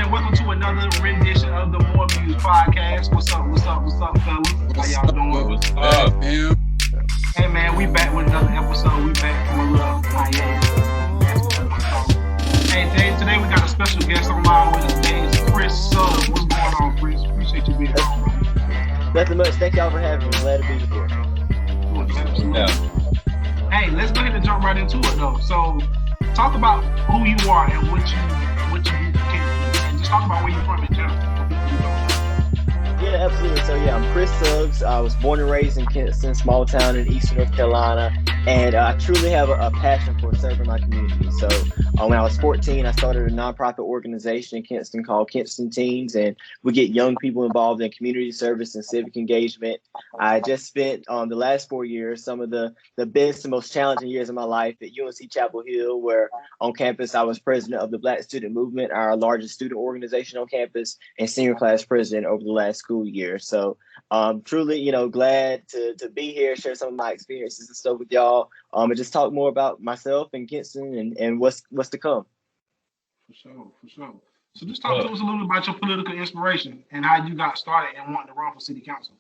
man? Welcome to another rendition of the Muse podcast. What's up, fellas? How y'all doing? What's up, man? Hey, man, we back with another episode. We back from a little hiatus. Hey, today we got a special guest online with us. His name is Chris Suggs. What's going on, Chris? Appreciate you being on. Nothing much. Thank y'all for having me. Glad to be here. Yeah. Hey, let's go ahead and jump right into it, though. So, talk about who you are and what you do for Kingston. And just talk about where you're from in general. Yeah, absolutely. So I'm Chris Suggs. I was born and raised in Kingston, small town in Eastern North Carolina, and I truly have a passion for serving my community. So when I was 14, I started a nonprofit organization in Kingston called Kinston Teens, and we get young people involved in community service and civic engagement. I just spent the last 4 years, some of the best and most challenging years of my life at UNC Chapel Hill, where on campus I was president of the Black Student Movement, our largest student organization on campus, and senior class president over the last school year. So truly, glad to be here, share some of my experiences and stuff with y'all, and just talk more about myself and Kinston and what's to come. For sure. So just talk to us a little bit about your political inspiration and how you got started and wanting to run for city council.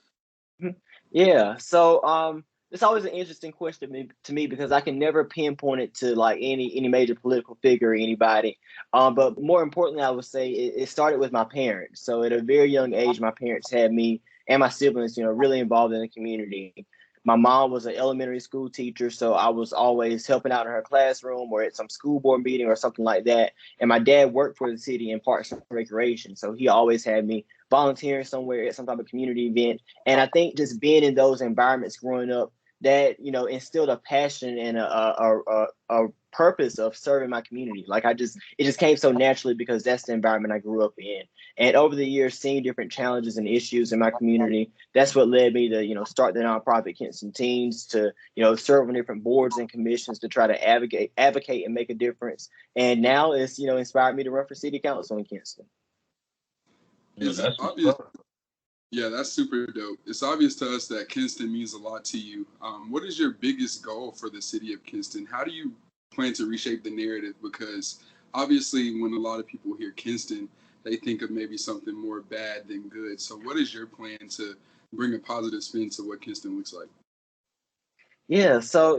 Yeah, so it's always an interesting question to me because I can never pinpoint it to like any major political figure or anybody. But more importantly, I would say it started with my parents. So at a very young age, my parents had me and my siblings, really involved in the community. My mom was an elementary school teacher, so I was always helping out in her classroom or at some school board meeting or something like that. And my dad worked for the city in Parks and Recreation, so he always had me volunteering somewhere at some type of community event. And I think just being in those environments growing up, that instilled a passion and a purpose of serving my community. Like it just came so naturally because that's the environment I grew up in. And over the years, seeing different challenges and issues in my community, that's what led me to start the nonprofit Kinston Teens, to serve on different boards and commissions to try to advocate and make a difference. And now it's inspired me to run for city council in Kinston. It's obvious. Yeah, that's super dope. It's obvious to us that Kinston means a lot to you. What is your biggest goal for the city of Kinston? How do you plan to reshape the narrative? Because obviously when a lot of people hear Kinston, they think of maybe something more bad than good. So what is your plan to bring a positive spin to what Kinston looks like? Yeah, so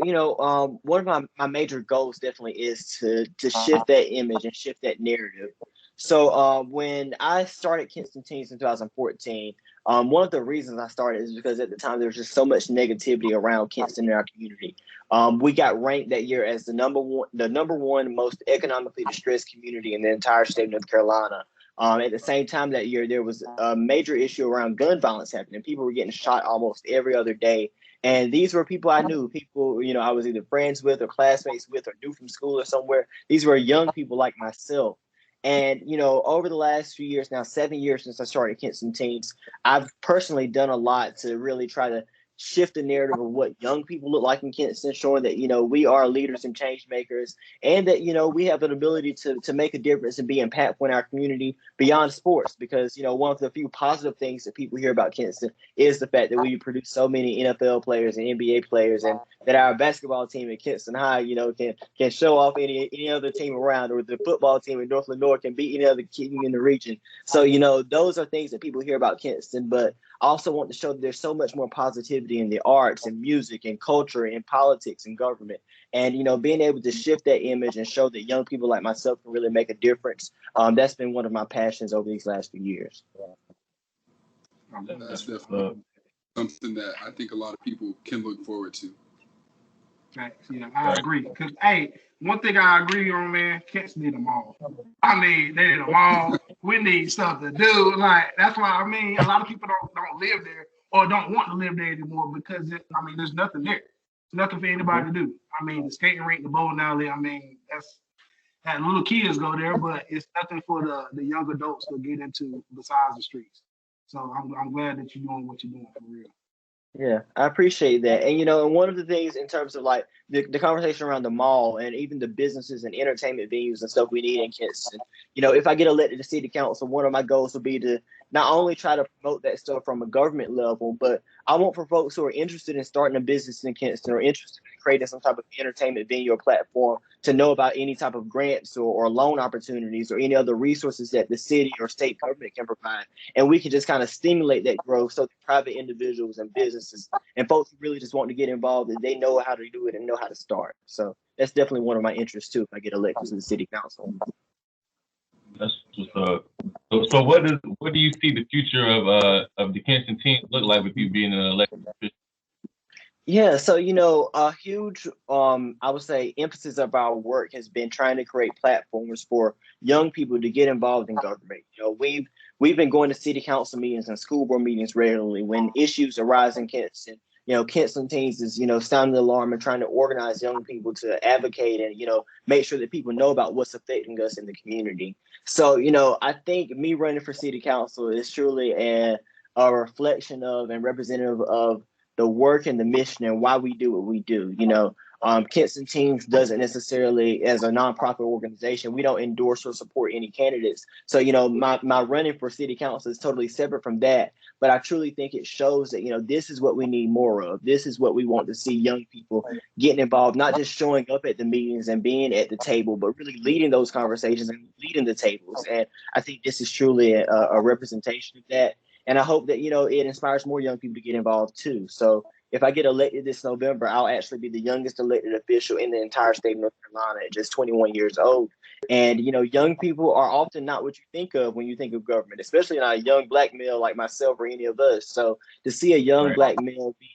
one of my major goals definitely is to shift that image and shift that narrative. So when I started Kinston Teens in 2014, one of the reasons I started is because at the time there was just so much negativity around Kinston in our community. We got ranked that year as the number one most economically distressed community in the entire state of North Carolina. At the same time that year, there was a major issue around gun violence happening. People were getting shot almost every other day. And these were people I knew, people, I was either friends with or classmates with or knew from school or somewhere. These were young people like myself. And, over the last few years, now 7 years since I started Kinston Teens, I've personally done a lot to really try to shift the narrative of what young people look like in Kinston, showing that, we are leaders and change makers, and that, we have an ability to make a difference and be impactful in our community beyond sports. Because, one of the few positive things that people hear about Kinston is the fact that we produce so many NFL players and NBA players, and that our basketball team at Kinston High, can show off any other team around, or the football team in North Lenore can beat any other team in the region. So, those are things that people hear about Kinston, but I also want to show that there's so much more positivity in the arts and music and culture and politics and government. And, being able to shift that image and show that young people like myself can really make a difference. That's been one of my passions over these last few years. That's definitely something that I think a lot of people can look forward to. Yeah, I agree. Because, hey, one thing I agree on, man, Kinston need a mall. I mean, they need a mall. We need stuff to do. Like, that's why, a lot of people don't live there or don't want to live there anymore because, there's nothing there. There's nothing for anybody to do. The skating rink, the bowling alley, that little kids go there, but it's nothing for the young adults to get into besides the streets. So I'm glad that you're doing what you're doing for real. Yeah, I appreciate that. And, and one of the things in terms of like the conversation around the mall and even the businesses and entertainment venues and stuff we need in Kinston, if I get elected to city council, one of my goals would be to, not only try to promote that stuff from a government level, but I want for folks who are interested in starting a business in Kinston or interested in creating some type of entertainment venue or platform to know about any type of grants or loan opportunities or any other resources that the city or state government can provide. And we can just kind of stimulate that growth so that private individuals and businesses and folks who really just want to get involved, that they know how to do it and know how to start. So that's definitely one of my interests too if I get elected to the city council. That's what's up. So what do you see the future of the Kinston Teens look like with you being an elected official? Yeah, so a huge I would say emphasis of our work has been trying to create platforms for young people to get involved in government. We've been going to city council meetings and school board meetings regularly when issues arise in Kinston. Kinston Teens is, sounding the alarm and trying to organize young people to advocate and, make sure that people know about what's affecting us in the community. So, I think me running for city council is truly a reflection of and representative of the work and the mission and why we do what we do. Kinston Teens doesn't necessarily, as a nonprofit organization, we don't endorse or support any candidates. So, my running for city council is totally separate from that. But I truly think it shows that, this is what we need more of. This is what we want to see young people getting involved, not just showing up at the meetings and being at the table, but really leading those conversations and leading the tables. And I think this is truly a representation of that. And I hope that, it inspires more young people to get involved too. So if I get elected this November, I'll actually be the youngest elected official in the entire state of North Carolina at just 21 years old. And, young people are often not what you think of when you think of government, especially not a young Black male like myself or any of us. So to see a young Black male be,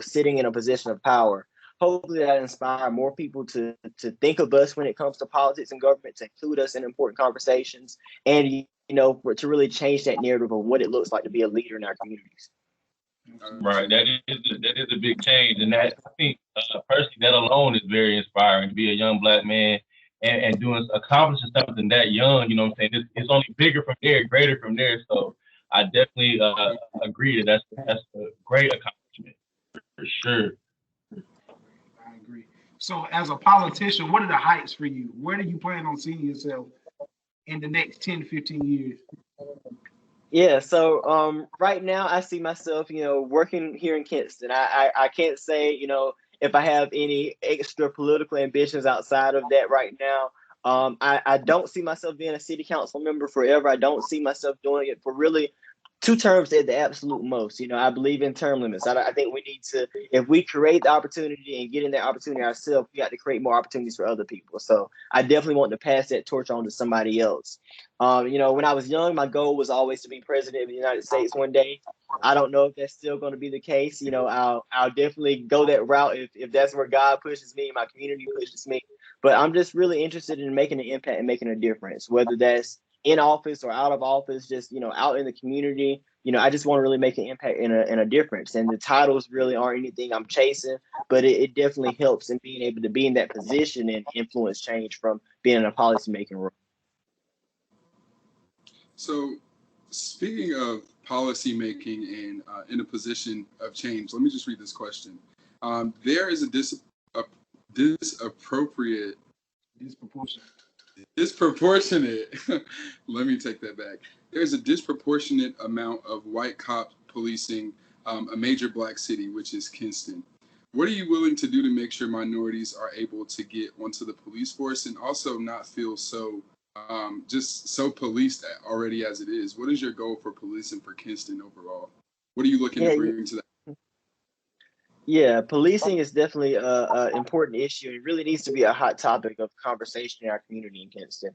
sitting in a position of power, hopefully that inspire more people to think of us when it comes to politics and government, to include us in important conversations, and, to really change that narrative of what it looks like to be a leader in our communities. Right, that is a big change, and that I think personally that alone is very inspiring to be a young Black man and accomplishing something that young. You know what I'm saying? It's only bigger from there, greater from there. So I definitely agree that's a great accomplishment for sure. I agree. So as a politician, what are the heights for you? Where do you plan on seeing yourself in the next 10 to 15 years? Yeah, so right now I see myself, working here in Kinston. I can't say, if I have any extra political ambitions outside of that right now. I don't see myself being a city council member forever. I don't see myself doing it for really 2 terms at the absolute most. I believe in term limits. I think we need to, if we create the opportunity and get in that opportunity ourselves, we got to create more opportunities for other people. So I definitely want to pass that torch on to somebody else. When I was young, my goal was always to be president of the United States one day. I don't know if that's still going to be the case. I'll definitely go that route if that's where God pushes me, my community pushes me. But I'm just really interested in making an impact and making a difference, whether that's in office or out of office, just, out in the community. I just want to really make an impact and a difference. And the titles really aren't anything I'm chasing, but it definitely helps in being able to be in that position and influence change from being in a policymaking role. So speaking of policymaking and in a position of change, let me just read this question. There is a disproportionate, let me take that back. There's a disproportionate amount of white cop policing a major Black city, which is Kinston. What are you willing to do to make sure minorities are able to get onto the police force and also not feel so just so policed already as it is? What is your goal for policing for Kinston overall? What are you looking to bring to that? Yeah, policing is definitely an important issue. It really needs to be a hot topic of conversation in our community in Kinston.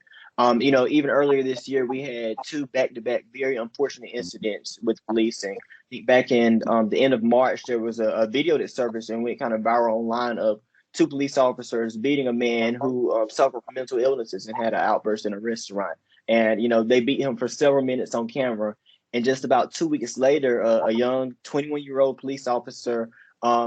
Even earlier this year, we had 2 back-to-back very unfortunate incidents with policing. I think back in the end of March, there was a video that surfaced and went kind of viral online of 2 police officers beating a man who suffered from mental illnesses and had an outburst in a restaurant. And, they beat him for several minutes on camera. And just about 2 weeks later, a young 21-year-old police officer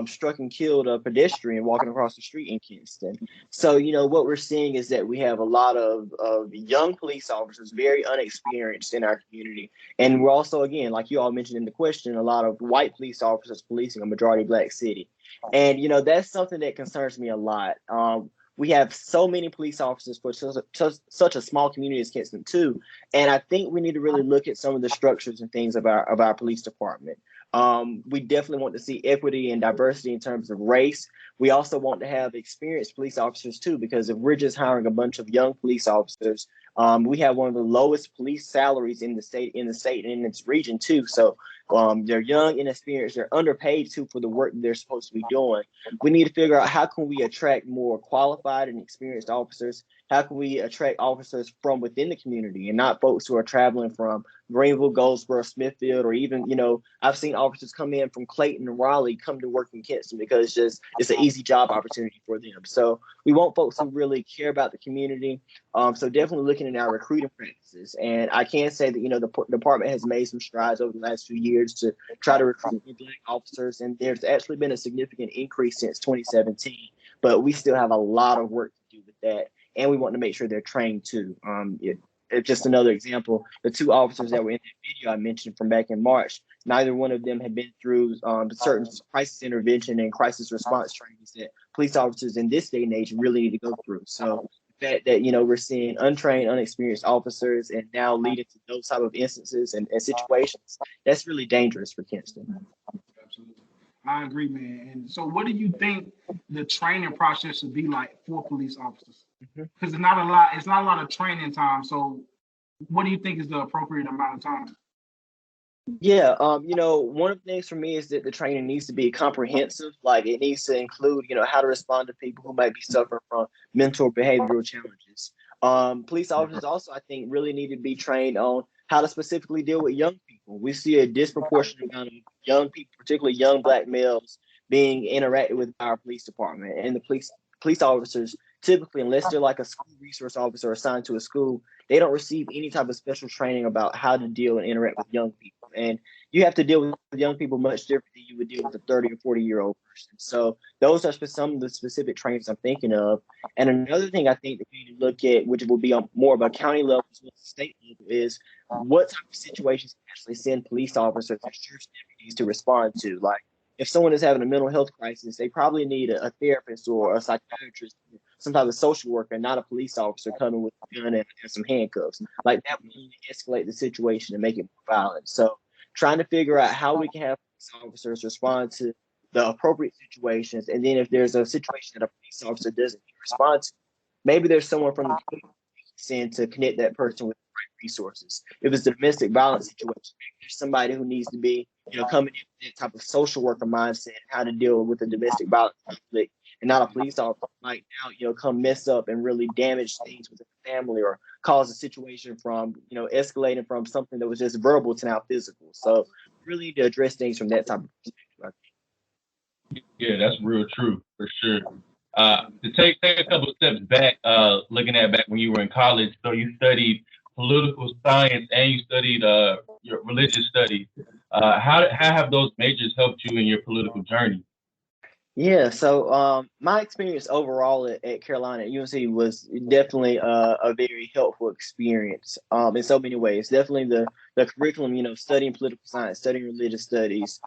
struck and killed a pedestrian walking across the street in Kingston. So, what we're seeing is that we have a lot of young police officers, very unexperienced in our community. And we're also, again, like you all mentioned in the question, a lot of white police officers policing a majority Black city. And, that's something that concerns me a lot. we have so many police officers for such a small community as Kinston too. And I think we need to really look at some of the structures and things of our police department. We definitely want to see equity and diversity in terms of race. We also want to have experienced police officers too, because if we're just hiring a bunch of young police officers, we have one of the lowest police salaries in the state and in its region too. So they're young, inexperienced, they're underpaid too for the work they're supposed to be doing. We need to figure out how can we attract more qualified and experienced officers. How can we attract officers from within the community and not folks who are traveling from Greenville, Goldsboro, Smithfield, or even, I've seen officers come in from Clayton and Raleigh come to work in Kinston because it's an easy job opportunity for them. So we want folks who really care about the community. So definitely looking at our recruiting practices. And I can say that, the department has made some strides over the last few years to try to recruit Black officers. And there's actually been a significant increase since 2017, but we still have a lot of work to do with that. And we want to make sure they're trained too. Just another example, the two officers that were in that video I mentioned from back in March, neither one of them had been through certain crisis intervention and crisis response trainings that police officers in this day and age really need to go through. So the fact that, we're seeing untrained, unexperienced officers and now leading to those type of instances and situations, that's really dangerous for Kinston. Absolutely. I agree, man. And so what do you think the training process should be like for police officers? Because it's not a lot of training time. So what do you think is the appropriate amount of time? Yeah, one of the things for me is that the training needs to be comprehensive. Like it needs to include, how to respond to people who might be suffering from mental or behavioral challenges. Police officers also, I think, really need to be trained on how to specifically deal with young people. We see a disproportionate amount of young people, particularly young Black males, being interacted with by our police department. And the police officers, typically, unless they're like a school resource officer assigned to a school, they don't receive any type of special training about how to deal and interact with young people. And you have to deal with young people much different than you would deal with a 30 or 40-year-old person. So those are some of the specific trainings I'm thinking of. And another thing I think that we need to look at, which will be on more of a county level as well as state level, is what type of situations actually send police officers or sheriff's deputies to respond to. Like if someone is having a mental health crisis, they probably need a therapist or a psychiatrist, some type of social worker, not a police officer coming with a gun and some handcuffs. Like that would only escalate the situation and make it more violent. So trying to figure out how we can have police officers respond to the appropriate situations. And then if there's a situation that a police officer doesn't respond to, maybe there's someone from the community send to connect that person with the right resources. If it's a domestic violence situation, maybe there's somebody who needs to be, coming in with that type of social worker mindset, how to deal with a domestic violence conflict, and not a police officer might now, come mess up and really damage things with the family or cause a situation from, escalating from something that was just verbal to now physical. So really need to address things from that type of perspective, I think. Yeah, that's real true for sure. To take a couple of steps back, looking at back when you were in college, so you studied political science and you studied your religious studies. How have those majors helped you in your political journey? Yeah, so my experience overall at Carolina at UNC was definitely a very helpful experience in so many ways. Definitely the curriculum, studying political science, studying religious studies,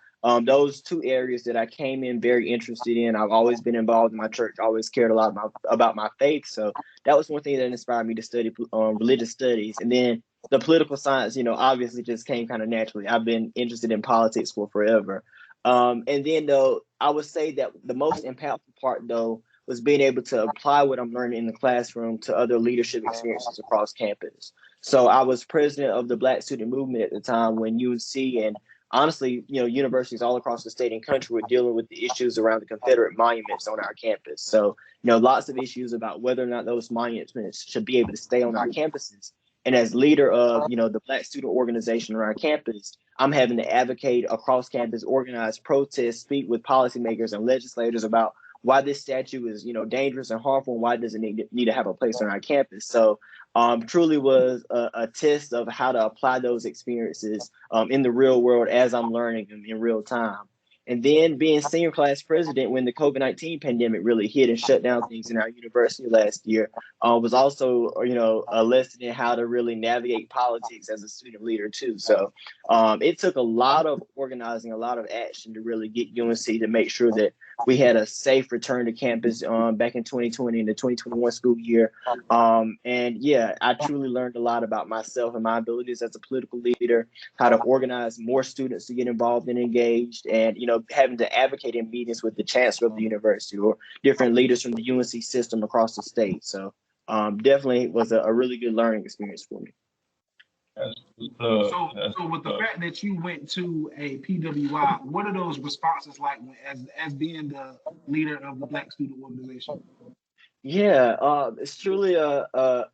those two areas that I came in very interested in. I've always been involved in my church, always cared a lot about my faith. So that was one thing that inspired me to study religious studies. And then the political science, obviously just came kind of naturally. I've been interested in politics for forever. And then, though, I would say that the most impactful part, though, was being able to apply what I'm learning in the classroom to other leadership experiences across campus. So I was president of the Black student movement at the time when UNC and honestly, universities all across the state and country were dealing with the issues around the Confederate monuments on our campus. So, lots of issues about whether or not those monuments should be able to stay on our campuses. And as leader of, the Black student organization on our campus, I'm having to advocate across campus, organize protests, speak with policymakers and legislators about why this statue is, dangerous and harmful, and why does it need to have a place on our campus. So truly was a test of how to apply those experiences in the real world as I'm learning them in real time. And then being senior class president when the COVID-19 pandemic really hit and shut down things in our university last year was also, a lesson in how to really navigate politics as a student leader too. So it took a lot of organizing, a lot of action to really get UNC to make sure that We had a safe return to campus back in 2020 and the 2021 school year. And yeah, I truly learned a lot about myself and my abilities as a political leader, how to organize more students to get involved and engaged, and, you know, having to advocate in meetings with the chancellor of the university or different leaders from the UNC system across the state. So definitely was a really good learning experience for me. So with the fact that you went to a PWI, what are those responses like as being the leader of the Black Student Organization? Yeah, it's truly a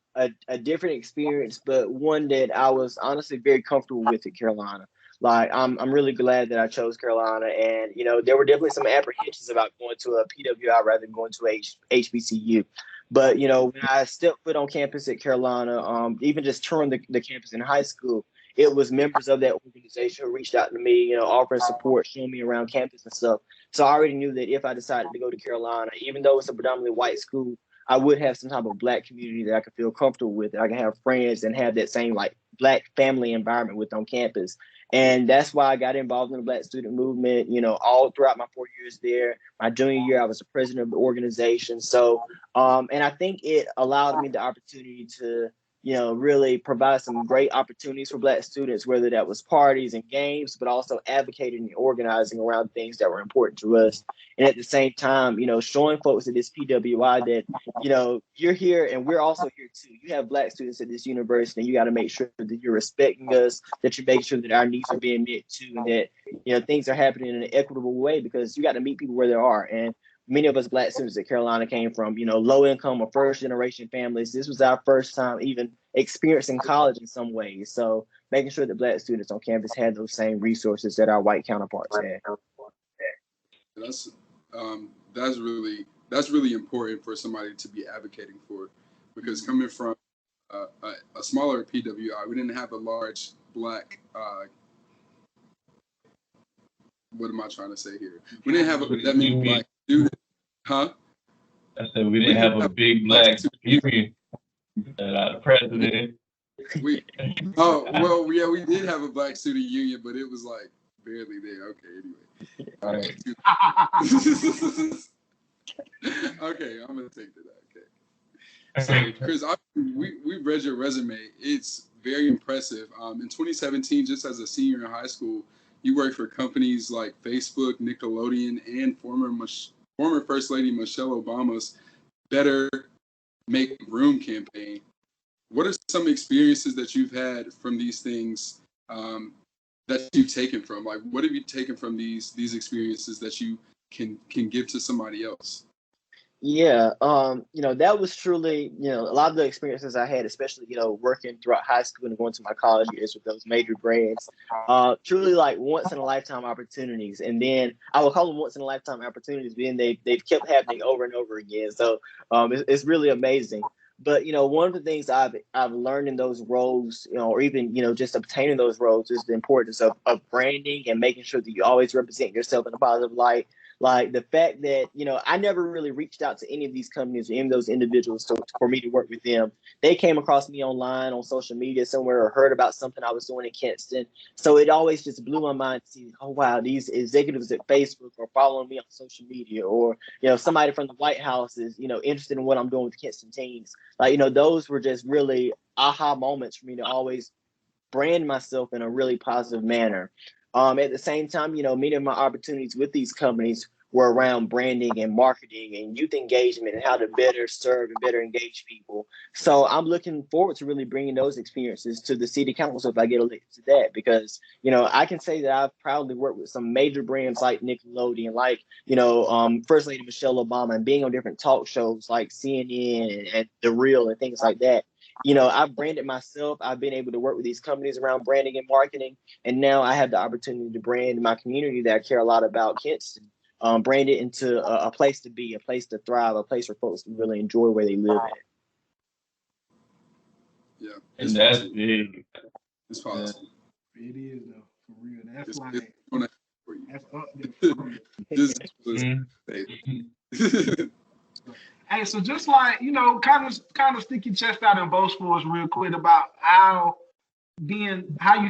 different experience, but one that I was honestly very comfortable with at Carolina. Like, I'm really glad that I chose Carolina, and, you know, there were definitely some apprehensions about going to a PWI rather than going to HBCU. But, you know, when I stepped foot on campus at Carolina, even just touring the campus in high school, it was members of that organization who reached out to me, you know, offering support, showing me around campus and stuff. So I already knew that if I decided to go to Carolina, even though it's a predominantly white school, I would have some type of Black community that I could feel comfortable with. I can have friends and have that same like Black family environment with on campus. And that's why I got involved in the Black student movement, you know, all throughout my 4 years there. My junior year, I was the president of the organization. So, and I think it allowed me the opportunity to, you know, really provide some great opportunities for Black students, whether that was parties and games, but also advocating and organizing around things that were important to us. And at the same time, you know, showing folks at this PWI that, you know, you're here and we're also here too. You have Black students at this university, and you got to make sure that you're respecting us, that you're making sure that our needs are being met too, and that, you know, things are happening in an equitable way, because you got to meet people where they are. And many of us Black students at Carolina came from, you know, low income or first generation families. This was our first time even experiencing college in some ways. So making sure that Black students on campus had those same resources that our white counterparts had. That's really important for somebody to be advocating for, because coming from a smaller PWI, we didn't have a large Black. What am I trying to say here? We didn't have that many Black students, huh? I said we didn't have a big Black union. The president. We did have a Black student union, but it was like barely there. Okay, anyway. All right. Okay, I'm gonna take that. Okay. So, Chris, we read your resume. It's very impressive. In 2017, just as a senior in high school, you worked for companies like Facebook, Nickelodeon, and former First Lady Michelle Obama's Better Make Room campaign. What are some experiences that you've had from these things that you've taken from? Like, what have you taken from these experiences that you can give to somebody else? Yeah, you know, that was truly, you know, a lot of the experiences I had, especially, you know, working throughout high school and going to my college years with those major brands, truly like once in a lifetime opportunities. And then I will call them once in a lifetime opportunities, but then they've kept happening over and over again. So it's really amazing. But, you know, one of the things I've learned in those roles, you know, or even, you know, just obtaining those roles, is the importance of branding and making sure that you always represent yourself in a positive light. Like the fact that, you know, I never really reached out to any of these companies or any of those individuals for me to work with them. They came across me online on social media somewhere, or heard about something I was doing in Kinston. So it always just blew my mind to see, oh, wow, these executives at Facebook are following me on social media, or, you know, somebody from the White House is, you know, interested in what I'm doing with Kinston Teens. Like, you know, those were just really aha moments for me to always brand myself in a really positive manner. At the same time, you know, many of my opportunities with these companies were around branding and marketing and youth engagement and how to better serve and better engage people. So I'm looking forward to really bringing those experiences to the city council if I get elected to that, because, you know, I can say that I've proudly worked with some major brands like Nickelodeon, like, you know, First Lady Michelle Obama, and being on different talk shows like CNN and The Real and things like that. You know, I've branded myself. I've been able to work with these companies around branding and marketing. And now I have the opportunity to brand my community that I care a lot about, Kinston, brand it into a place to be, a place to thrive, a place where folks can really enjoy where they live at. Yeah. And that's big. It's possible. It is, though, for real. That's It's like, that's up there for real. Hey, so just like, you know, kind of stick your chest out and boast for us real quick about how you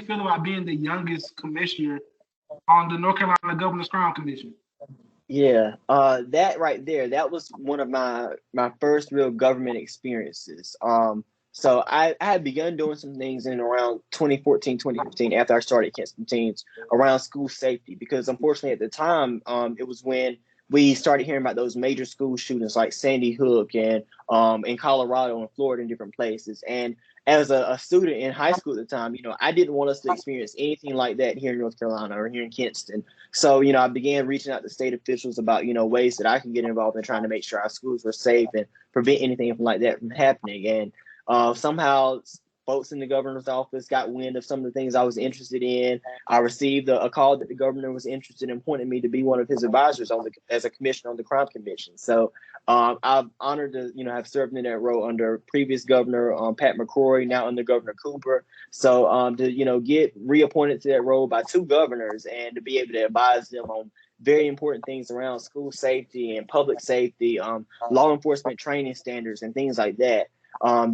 feel about being the youngest commissioner on the North Carolina Governor's Crown Commission. Yeah, that right there, that was one of my first real government experiences. So I had begun doing some things in around 2014, 2015 after I started Kinston Teens around school safety, because unfortunately at the time, it was when we started hearing about those major school shootings like Sandy Hook and in Colorado and Florida and different places. And as a student in high school at the time, I didn't want us to experience anything like that here in North Carolina or here in Kinston. So, I began reaching out to state officials about, ways that I could get involved in trying to make sure our schools were safe and prevent anything like that from happening. And somehow folks in the governor's office got wind of some of the things I was interested in. I received a call that the governor was interested in appointing me to be one of his advisors as a commissioner on the crime commission. So I'm honored to, have served in that role under previous governor Pat McCrory, now under Governor Cooper. So to, get reappointed to that role by two governors and to be able to advise them on very important things around school safety and public safety, law enforcement training standards and things like that.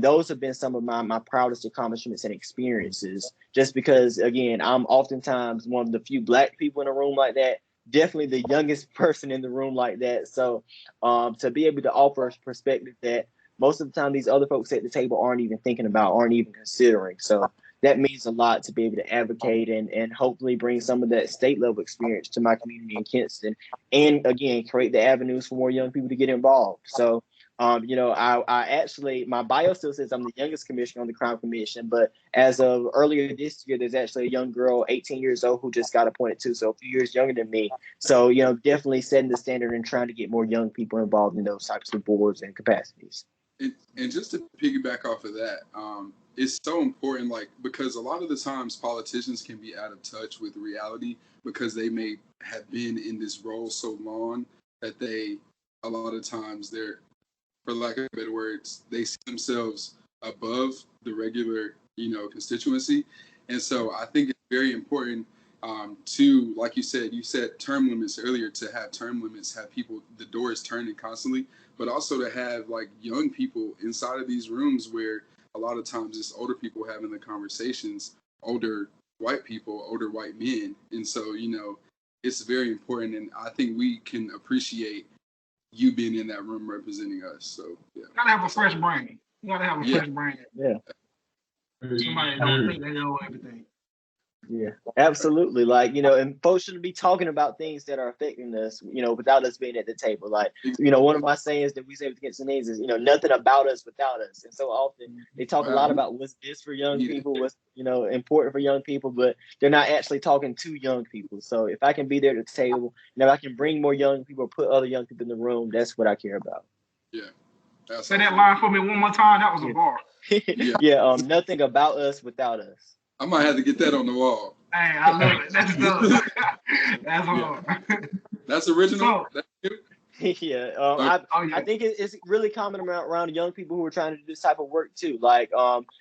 Those have been some of my proudest accomplishments and experiences, just because, again, I'm oftentimes one of the few Black people in a room like that, definitely the youngest person in the room like that. So to be able to offer a perspective that most of the time these other folks at the table aren't even thinking about, aren't even considering. So that means a lot to be able to advocate and hopefully bring some of that state level experience to my community in Kinston. And again, create the avenues for more young people to get involved. So I actually, my bio still says I'm the youngest commissioner on the crime commission, but as of earlier this year, there's actually a young girl, 18 years old, who just got appointed too, so a few years younger than me. So, definitely setting the standard and trying to get more young people involved in those types of boards and capacities. And just to piggyback off of that, it's so important, because a lot of the times politicians can be out of touch with reality because they may have been in this role so long that a lot of times they're, for lack of better words, they see themselves above the regular, constituency. And so I think it's very important to, like you said term limits earlier, to have term limits, have people, the doors turning constantly, but also to have young people inside of these rooms where a lot of times it's older people having the conversations, older white people, older white men. And so, it's very important. And I think we can appreciate you being in that room representing us. So yeah. You gotta have a fresh brain. Fresh brain. Yeah. Somebody don't think they know everything. Yeah, absolutely. And folks shouldn't be talking about things that are affecting us, without us being at the table. One of my sayings that we say with Kinstonese is, nothing about us without us. And so often they talk a lot about what's this for young people, what's, important for young people, but they're not actually talking to young people. So if I can be there at the table, if I can bring more young people, put other young people in the room, that's what I care about. Yeah. Say that line for me one more time. That was a bar. Yeah. Nothing about us without us. I might have to get that on the wall. Hey, I love it. That's dope. That's hard. That's original. So, that's yeah. I think it's really common around young people who are trying to do this type of work too.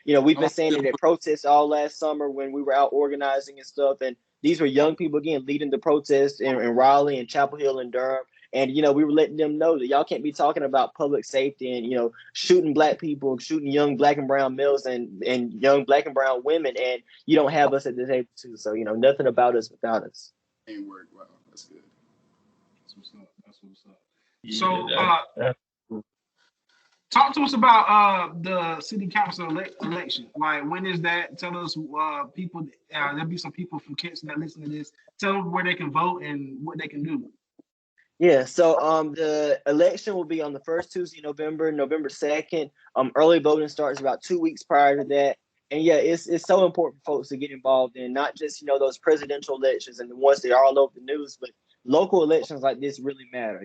We've been saying it at protests all last summer when we were out organizing and stuff. And these were young people, again, leading the protests in Raleigh and Chapel Hill and Durham. And, we were letting them know that y'all can't be talking about public safety and, shooting Black people, shooting young Black and brown males and young Black and brown women. And you don't have us at the table too. So, nothing about us without us. Ain't work. Wow. That's good. That's what's up. So, talk to us about the City Council election. When is that? Tell us, people, there'll be some people from Kingston that listen to this. Tell them where they can vote and what they can do. Yeah, so the election will be on the first Tuesday, November 2nd. Early voting starts about 2 weeks prior to that. And yeah, it's so important for folks to get involved in not just, those presidential elections and the ones that are all over the news, but local elections like this really matter.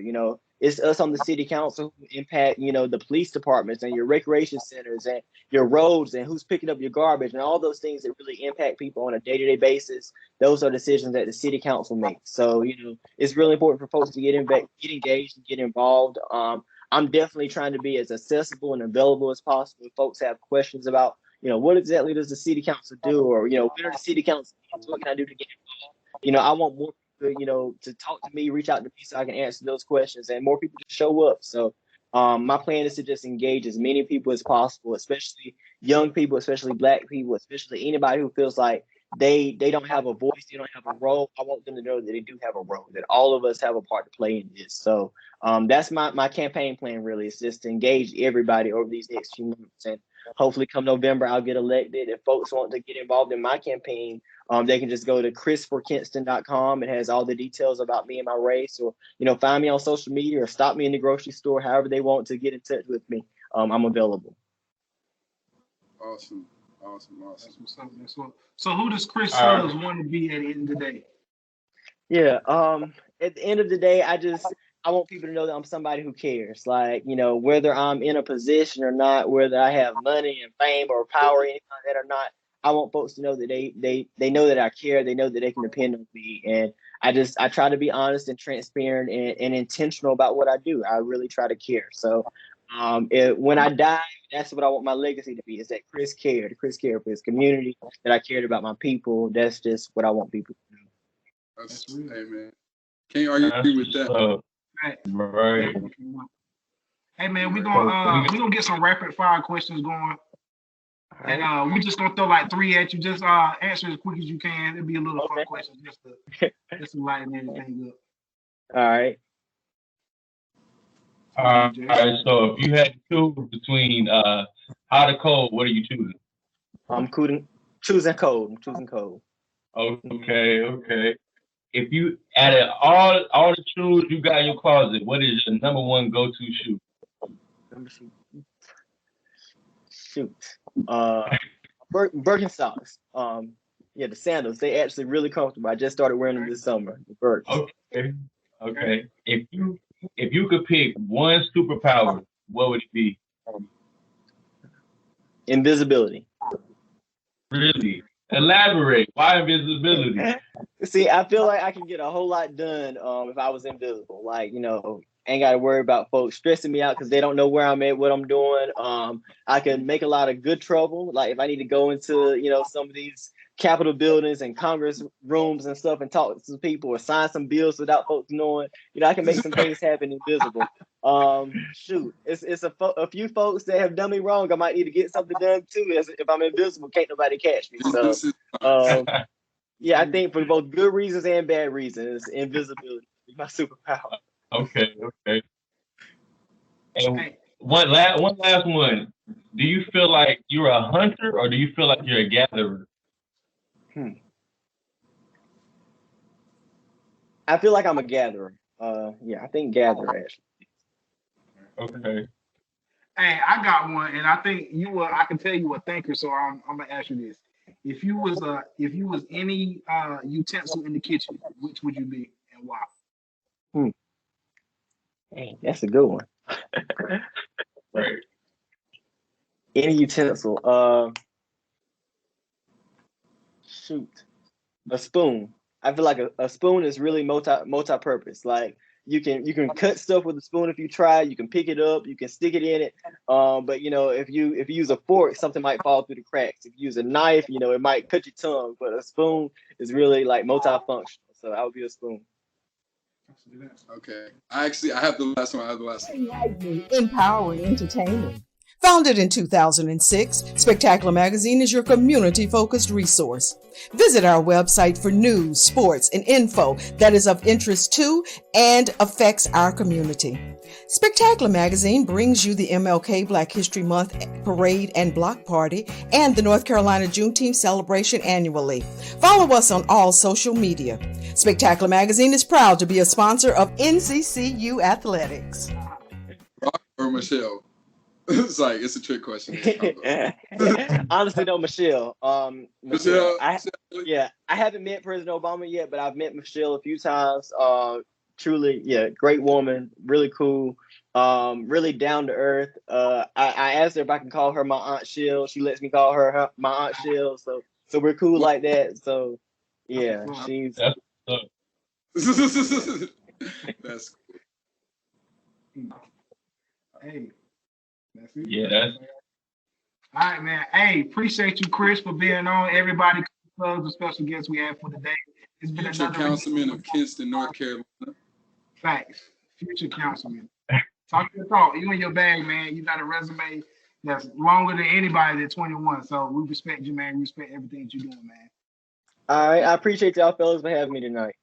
It's us on the city council who impact, the police departments and your recreation centers and your roads and who's picking up your garbage and all those things that really impact people on a day-to-day basis. Those are decisions that the city council makes. So, it's really important for folks to get engaged and get involved. I'm definitely trying to be as accessible and available as possible. If folks have questions about, what exactly does the city council do? Or, when are the city council meetings? What can I do to get involved? I want more people, to talk to me, reach out to me so I can answer those questions and more people to show up. So my plan is to just engage as many people as possible, especially young people, especially Black people, especially anybody who feels like they don't have a voice, they don't have a role. I want them to know that they do have a role, that all of us have a part to play in this. So that's my campaign plan. Really, it's just to engage everybody over these next few months, and hopefully come November I'll get elected. If folks want to get involved in my campaign, they can just go to chrisforkinston.com. It has all the details about me and my race, or find me on social media or stop me in the grocery store. However they want to get in touch with me, I'm available. Awesome. That's what's up. So who does Chris Suggs want to be at the end of the day? Yeah. At the end of the day, I want people to know that I'm somebody who cares. Like, whether I'm in a position or not, whether I have money and fame or power or anything like that or not, I want folks to know that they know that I care. They know that they can depend on me. And I try to be honest and transparent and intentional about what I do. I really try to care. So when I die, that's what I want my legacy to be, is that Chris cared for his community, that I cared about my people. That's just what I want people to know. That's hey, man. Can't argue with that. Right. Hey man, we're gonna get some rapid fire questions going. And we're just gonna throw like 3 at you. Just answer as quick as you can. It'll be a little fun question just to lighten everything up. All right. All right. So if you had to choose between hot or cold, what are you choosing? I'm choosing cold. Okay. If you added all the shoes you got in your closet, what is your number one go-to shoe? Shoot. Birkenstocks. The sandals. They actually really comfortable. I just started wearing them this summer. The Birks. Okay. If you could pick one superpower, what would it be? Invisibility. Really? Elaborate. Why invisibility? See, I feel like I can get a whole lot done if I was invisible. Like, ain't got to worry about folks stressing me out because they don't know where I'm at, what I'm doing. I can make a lot of good trouble. Like if I need to go into, some of these Capitol buildings and Congress rooms and stuff and talk to people or sign some bills without folks knowing, I can make some things happen invisible. Shoot, it's a few folks that have done me wrong. I might need to get something done too. If I'm invisible, can't nobody catch me. So, I think for both good reasons and bad reasons, invisibility is my superpower. Okay. And one last one. Do you feel like you're a hunter or do you feel like you're a gatherer? I feel like I'm a gatherer. I think gatherer actually. Okay. Hey, I got one, and I think I can tell you a thinker, so I'm gonna ask you this. If you was any utensil in the kitchen, which would you be and why? Hey, that's a good one. Right. Any utensil. Shoot. A spoon. I feel like a spoon is really multi-purpose. Like you can cut stuff with a spoon if you try. You can pick it up. You can stick it in it. But if you use a fork, something might fall through the cracks. If you use a knife, it might cut your tongue. But a spoon is really like multifunctional. So I would be a spoon. Okay. I have the last one. Empowering, entertaining. Founded in 2006, Spectacular Magazine is your community-focused resource. Visit our website for news, sports, and info that is of interest to and affects our community. Spectacular Magazine brings you the MLK Black History Month Parade and Block Party and the North Carolina Juneteenth celebration annually. Follow us on all social media. Spectacular Magazine is proud to be a sponsor of NCCU Athletics. Rock or Michelle? It's a trick question. Honestly, no, Michelle. Michelle. I haven't met President Obama yet, but I've met Michelle a few times. Truly, great woman, really cool, really down to earth. I asked her if I can call her my Aunt Shell. She lets me call her my Aunt Shell. So we're cool like that. So she's. That's cool. Hey. That's it. Yeah, that's all right, man. Hey, appreciate you, Chris, for being on. Everybody, the special guest we have for today. It's been future councilman of Kingston, North Carolina. Facts. Future councilman. Talk your talk. You in your bag, man. You got a resume that's longer than anybody that's 21. So we respect you, man. We respect everything that you're doing, man. All right, I appreciate y'all fellas for having me tonight.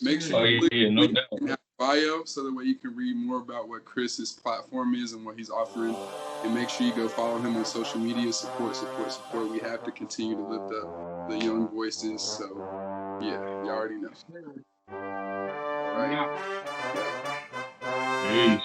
Make sure you no link doubt. in bio so that way you can read more about what Chris's platform is and what he's offering. And make sure you go follow him on social media. Support. We have to continue to lift up the young voices. So, yeah, you already know. All right. Peace.